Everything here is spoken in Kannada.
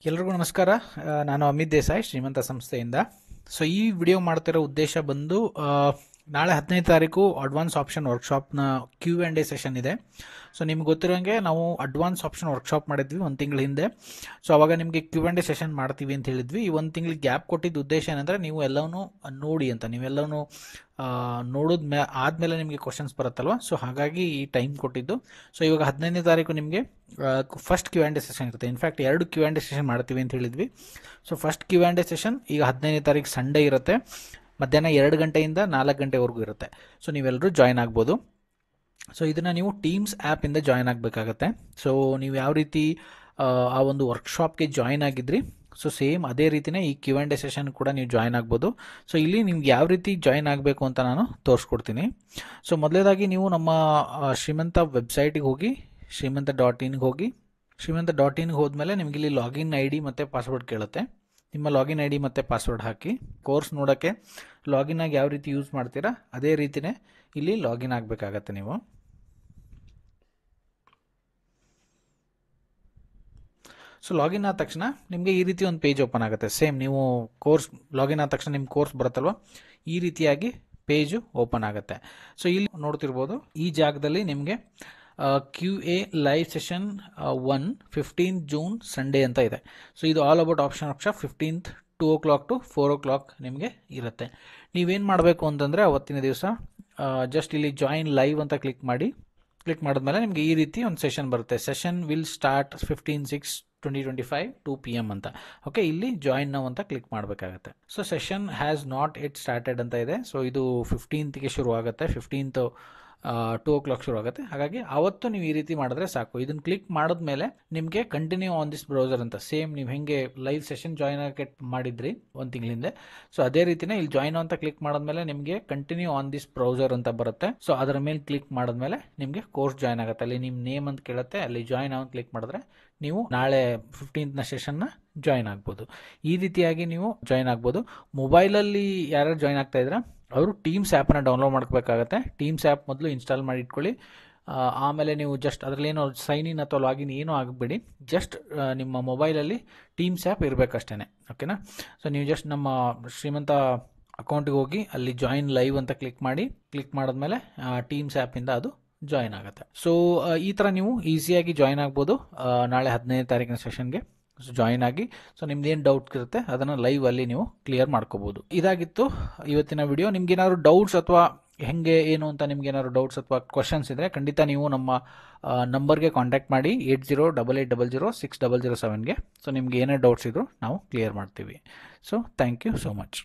ಎಲ್ರಿಗೂ ನಮಸ್ಕಾರ. ನಾನು ಅಮಿತ್ ದೇಸಾಯಿ, ಶ್ರೀಮಂತ ಸಂಸ್ಥೆಯಿಂದ. ಸೊ ಈ ವಿಡಿಯೋ ಮಾಡ್ತಿರೋ ಉದ್ದೇಶ ಬಂದು, ನಾಳೆ 15ನೇ ತಾರೀಕು ಅಡ್ವಾನ್ಸ್ ಆಪ್ಷನ್ ವರ್ಕ್ಶಾಪ್ನ Q&A ಸೆಷನ್ ಇದೆ. ಸೊ ನಿಮ್ಗೆ ಗೊತ್ತಿರೋಂಗೆ ನಾವು ಅಡ್ವಾನ್ಸ್ ಆಪ್ಷನ್ ವರ್ಕ್ಶಾಪ್ ಮಾಡಿದ್ವಿ ಒಂದು ತಿಂಗಳ ಹಿಂದೆ. ಸೊ ಅವಾಗ ನಿಮಗೆ Q&A ಸೆಷನ್ ಮಾಡ್ತೀವಿ ಅಂತ ಹೇಳಿದ್ವಿ. ಈ ಒಂದು ತಿಂಗಳಿಗೆ ಗ್ಯಾಪ್ ಕೊಟ್ಟಿದ್ದ ಉದ್ದೇಶ ಏನಂದರೆ, ನೀವು ಎಲ್ಲವನ್ನೂ ನೋಡಿ ಅಂತ, ನೀವೆಲ್ಲವೂ ಆದಮೇಲೆ ನಿಮಗೆ ಕ್ವಶನ್ಸ್ ಬರುತ್ತಲ್ವ. ಸೊ ಹಾಗಾಗಿ ಈ ಟೈಮ್ ಕೊಟ್ಟಿದ್ದು. ಸೊ ಇವಾಗ 15ನೇ ತಾರೀಕು ನಿಮಗೆ ಫಸ್ಟ್ Q&A ಸೆಷನ್ ಇರುತ್ತೆ. ಇನ್ಫ್ಯಾಕ್ಟ್ 2 Q&A ಸೆಷನ್ ಮಾಡ್ತೀವಿ ಅಂತ ಹೇಳಿದ್ವಿ. ಸೊ ಫಸ್ಟ್ Q&A ಸೆಷನ್ ಈಗ 15ನೇ ತಾರೀಕು ಸಂಡೇ ಇರುತ್ತೆ. ಮಧ್ಯಾಹ್ನ 2 ಗಂಟೆಯಿಂದ 4 ಗಂಟೆವರೆಗೂ ಇರುತ್ತೆ. ಸೊ ನೀವೆಲ್ಲರೂ ಜಾಯ್ನ್ ಆಗ್ಬೋದು. ಸೊ ಇದನ್ನು ನೀವು ಟೀಮ್ಸ್ ಆ್ಯಪಿಂದ ಜಾಯ್ನ್ ಆಗಬೇಕಾಗತ್ತೆ. ಸೊ ನೀವು ಯಾವ ರೀತಿ ಆ ಒಂದು ವರ್ಕ್ಶಾಪ್ಗೆ ಜಾಯ್ನ್ ಆಗಿದ್ರಿ, ಸೊ ಸೇಮ್ ಅದೇ ರೀತಿಯೇ ಈ Q&A ಸೆಷನ್ ಕೂಡ ನೀವು ಜಾಯ್ನ್ ಆಗ್ಬೋದು. ಸೊ ಇಲ್ಲಿ ನಿಮ್ಗೆ ಯಾವ ರೀತಿ ಜಾಯ್ನ್ ಆಗಬೇಕು ಅಂತ ನಾನು ತೋರಿಸ್ಕೊಡ್ತೀನಿ. ಸೊ ಮೊದಲೇದಾಗಿ ನೀವು ನಮ್ಮ ಶ್ರೀಮಂತ ವೆಬ್ಸೈಟಿಗೆ ಹೋಗಿ, ಶ್ರೀಮಂತ.inಗೆ ಹೋಗಿ, ಶ್ರೀಮಂತ.inಗೆ ಹೋದ್ಮೇಲೆ ನಿಮಗೆ ಇಲ್ಲಿ ಲಾಗಿನ್ ಐ ಡಿ ಮತ್ತು ಪಾಸ್ವರ್ಡ್ ಕೇಳುತ್ತೆ. ನಿಮ್ಮ ಲಾಗಿನ್ ಐ ಡಿ ಮತ್ತು ಪಾಸ್ವರ್ಡ್ ಹಾಕಿ ಕೋರ್ಸ್ ನೋಡೋಕ್ಕೆ ಲಾಗಿನ್ ಆಗಿ ಯಾವ ರೀತಿ ಯೂಸ್ ಮಾಡ್ತೀರಾ ಅದೇ ರೀತಿಯೇ ಇಲ್ಲಿ ಲಾಗಿನ್ ಆಗಬೇಕಾಗತ್ತೆ ನೀವು. ಸೊ ಲಾಗಿನ್ ಆದ ತಕ್ಷಣ ನಿಮಗೆ ಈ ರೀತಿ ಒಂದು ಪೇಜ್ ಓಪನ್ ಆಗುತ್ತೆ. ಸೇಮ್ ನೀವು ಕೋರ್ಸ್ ಲಾಗಿನ್ ಆದ ತಕ್ಷಣ ನಿಮ್ಮ ಕೋರ್ಸ್ ಬರುತ್ತಲ್ವ, ಈ ರೀತಿಯಾಗಿ ಪೇಜು ಓಪನ್ ಆಗುತ್ತೆ. ಸೊ ಇಲ್ಲಿ ನೋಡ್ತಿರ್ಬೋದು, ಈ ಜಾಗದಲ್ಲಿ ನಿಮಗೆ QA live session 1 15 June Sunday ಅಂತ ಇದೆ. ಸೊ ಇದು all about option workshop 15th 2 o'clock to 4 o'clock ನಿಮಗೆ ಇರುತ್ತೆ. ನೀವೇನು ಮಾಡಬೇಕು ಅಂತಂದರೆ, ಅವತ್ತಿನ ದಿವಸ ಜಸ್ಟ್ ಇಲ್ಲಿ ಜಾಯಿನ್ ಲೈವ್ ಅಂತ ಕ್ಲಿಕ್ ಮಾಡಿದ್ಮೇಲೆ ನಿಮಗೆ ಈ ರೀತಿ ಒಂದು ಸೆಷನ್ ಬರುತ್ತೆ. ಸೆಷನ್ ವಿಲ್ ಸ್ಟಾರ್ಟ್ 15/6/2025 2 PM ಅಂತ. ಓಕೆ, ಇಲ್ಲಿ ಜಾಯಿನ್ ನೌ ಅಂತ ಕ್ಲಿಕ್ ಮಾಡಬೇಕಾಗತ್ತೆ. So session has not it started ಅಂತ ಇದೆ. ಸೊ ಇದು 15th ಶುರು ಆಗುತ್ತೆ, 15th 2 o'clock ಶುರು ಆಗುತ್ತೆ. ಹಾಗಾಗಿ ಅವತ್ತು ನೀವು ಈ ರೀತಿ ಮಾಡಿದ್ರೆ ಸಾಕು. ಇದನ್ನು ಕ್ಲಿಕ್ ಮಾಡಿದ್ಮೇಲೆ ನಿಮಗೆ ಕಂಟಿನ್ಯೂ ಆನ್ ದಿಸ್ ಬ್ರೌಸರ್ ಅಂತ, ಸೇಮ್ ನೀವು ಹೆಂಗೆ ಲೈವ್ ಸೆಷನ್ ಜಾಯ್ನ್ ಆಗಕ್ಕೆ ಮಾಡಿದ್ರಿ ಒಂದು ತಿಂಗಳಿಂದ, ಸೊ ಅದೇ ರೀತಿನೇ ಇಲ್ಲಿ ಜಾಯ್ನ್ ಅಂತ ಕ್ಲಿಕ್ ಮಾಡಿದ್ಮೇಲೆ ನಿಮಗೆ ಕಂಟಿನ್ಯೂ ಆನ್ ದಿಸ್ ಬ್ರೌಸರ್ ಅಂತ ಬರುತ್ತೆ. ಸೊ ಅದರ ಮೇಲೆ ಕ್ಲಿಕ್ ಮಾಡಿದ್ಮೇಲೆ ನಿಮಗೆ ಕೋರ್ಸ್ ಜಾಯ್ನ್ ಆಗುತ್ತೆ. ಅಲ್ಲಿ ನಿಮ್ಮ ನೇಮ್ ಅಂತ ಕೇಳುತ್ತೆ, ಅಲ್ಲಿ ಜಾಯ್ನ್ ಆನ್ ಕ್ಲಿಕ್ ಮಾಡಿದ್ರೆ ನೀವು ನಾಳೆ 15th ಸೆಷನ್ನ ಜಾಯ್ನ್ ಆಗ್ಬೋದು. ಈ ರೀತಿಯಾಗಿ ನೀವು ಜಾಯ್ನ್ ಆಗ್ಬೋದು. ಮೊಬೈಲಲ್ಲಿ ಯಾರು ಜಾಯ್ನ್ ಆಗ್ತಾ ಇದ್ರೆ ಅವರು ಟೀಮ್ಸ್ ಆ್ಯಪನ್ನು ಡೌನ್ಲೋಡ್ ಮಾಡ್ಕೋಬೇಕಾಗತ್ತೆ. ಟೀಮ್ಸ್ ಆ್ಯಪ್ ಮೊದಲು ಇನ್ಸ್ಟಾಲ್ ಮಾಡಿ ಇಟ್ಕೊಳ್ಳಿ. ಆಮೇಲೆ ನೀವು ಜಸ್ಟ್ ಅದರಲ್ಲೇನೋ ಸೈನ್ ಇನ್ ಅಥವಾ ಲಾಗಿನ್ ಏನೂ ಆಗಬೇಡಿ. ಜಸ್ಟ್ ನಿಮ್ಮ ಮೊಬೈಲಲ್ಲಿ ಟೀಮ್ಸ್ ಆ್ಯಪ್ ಇರಬೇಕಷ್ಟೇ. ಓಕೆನಾ? ಸೊ ನೀವು ಜಸ್ಟ್ ನಮ್ಮ ಶ್ರೀಮಂತ ಅಕೌಂಟಿಗೆ ಹೋಗಿ ಅಲ್ಲಿ ಜಾಯಿನ್ ಲೈವ್ ಅಂತ ಕ್ಲಿಕ್ ಮಾಡಿದ್ಮೇಲೆ ಟೀಮ್ಸ್ ಆ್ಯಪಿಂದ ಅದು ಜಾಯಿನ್ ಆಗುತ್ತೆ. ಸೊ ಈ ಥರ ನೀವು ಈಸಿಯಾಗಿ ಜಾಯಿನ್ ಆಗ್ಬೋದು ನಾಳೆ 15ನೇ ತಾರೀಕಿನ ಸೆಷನ್ಗೆ. ಸೊ ಜಾಯಿನ್ ಆಗಿ, ಸೊ ನಿಮ್ದು ಏನು ಡೌಟ್ಸ್ ಇರುತ್ತೆ ಅದನ್ನು ಲೈವ್ ಅಲ್ಲಿ ನೀವು ಕ್ಲಿಯರ್ ಮಾಡ್ಕೋಬೋದು. ಇದಾಗಿತ್ತು ಇವತ್ತಿನ ವಿಡಿಯೋ. ನಿಮ್ಗೇನಾದ್ರು ಡೌಟ್ಸ್ ಅಥವಾ ಹೆಂಗೆ ಏನು ಅಂತ ನಿಮ್ಗೇನಾದ್ರು ಡೌಟ್ಸ್ ಅಥವಾ ಕ್ವಶನ್ಸ್ ಇದ್ದರೆ ಖಂಡಿತ ನೀವು ನಮ್ಮ ನಂಬರ್ಗೆ ಕಾಂಟ್ಯಾಕ್ಟ್ ಮಾಡಿ 8088006007ಗೆ. ಸೊ ನಿಮ್ಗೆ ಏನೇ ಡೌಟ್ಸ್ ಇದ್ದರೂ ನಾವು ಕ್ಲಿಯರ್ ಮಾಡ್ತೀವಿ. So thank you so much.